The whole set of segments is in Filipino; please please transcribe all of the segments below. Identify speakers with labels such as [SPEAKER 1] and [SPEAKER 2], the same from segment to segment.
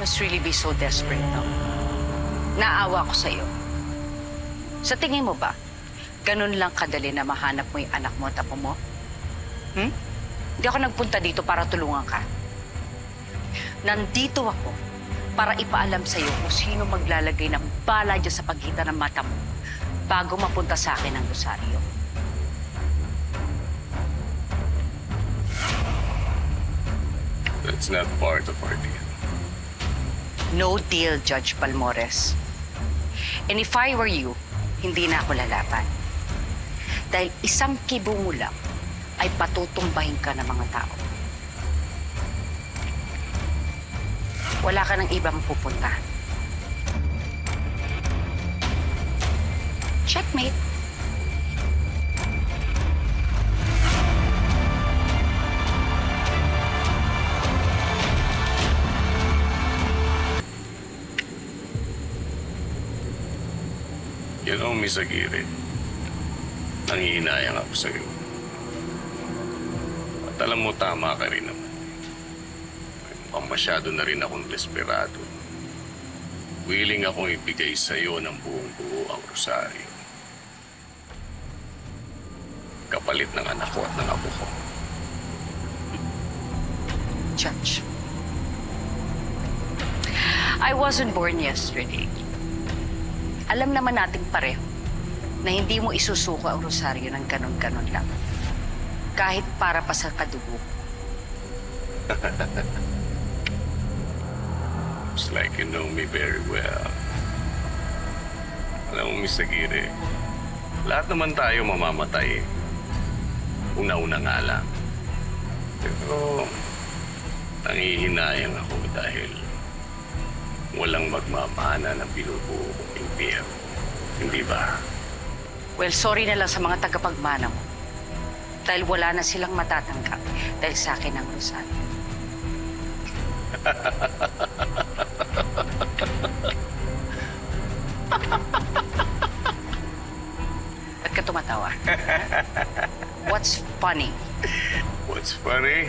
[SPEAKER 1] must really be so desperate, no? Naawa ko sa'yo. Sa tingin mo ba, ganun lang kadali na mahanap mo yung anak mo at apo mo? Hindi ako nagpunta dito para tulungan ka. Nandito ako para ipaalam sa'yo kung sino maglalagay ng bala dyan sa pagitan ng mata mo bago mapunta sa akin ang Rosario.
[SPEAKER 2] That's not part of our deal.
[SPEAKER 1] No deal, Judge Palmores. And if I were you, hindi na ako lalaban. Dahil isang kibo mo lang ay patutumbahin ka ng mga tao. Wala ka ng ibang pupuntahan. Checkmate.
[SPEAKER 2] You know, Miss Aguirre, nangihinayang ako sa'yo. At alam mo, tama ka rin naman. Mukhang masyado na rin akong desperado. Willing akong ibigay sa'yo ng buong-buo ang Rosario. Kapalit ng anak ko at ng apo ko.
[SPEAKER 1] Judge. I wasn't born yesterday. Alam naman natin pareho na hindi mo isusuko ang Rosario ng ganon-ganon lang. Kahit para pa sa kadugo.
[SPEAKER 2] It's like you know me very well. Alam mo, Miss Aguirre, lahat naman tayo mamamatay. Una-una nga lang. Pero nangihinayang ako dahil walang magmamana ng binubuo kong impyerno. Hindi ba?
[SPEAKER 1] Well, sorry na lang sa mga tagapagmana mo. Dahil wala na silang matatanggap dahil sa akin ang Rosario. Ba't ka tumatawa? What's funny?
[SPEAKER 2] What's funny?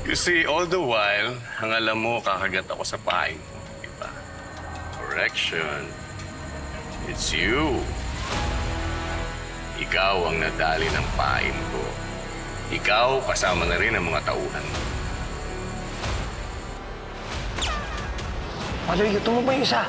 [SPEAKER 2] You see, all the while, ang alam mo, kakagat ako sa pain mo. Diba? Correction. It's you. Ikaw ang nadali ng pain ko. Ikaw, kasama na rin ang mga tauhan mo.
[SPEAKER 3] Father, yuto mo ba yung isa?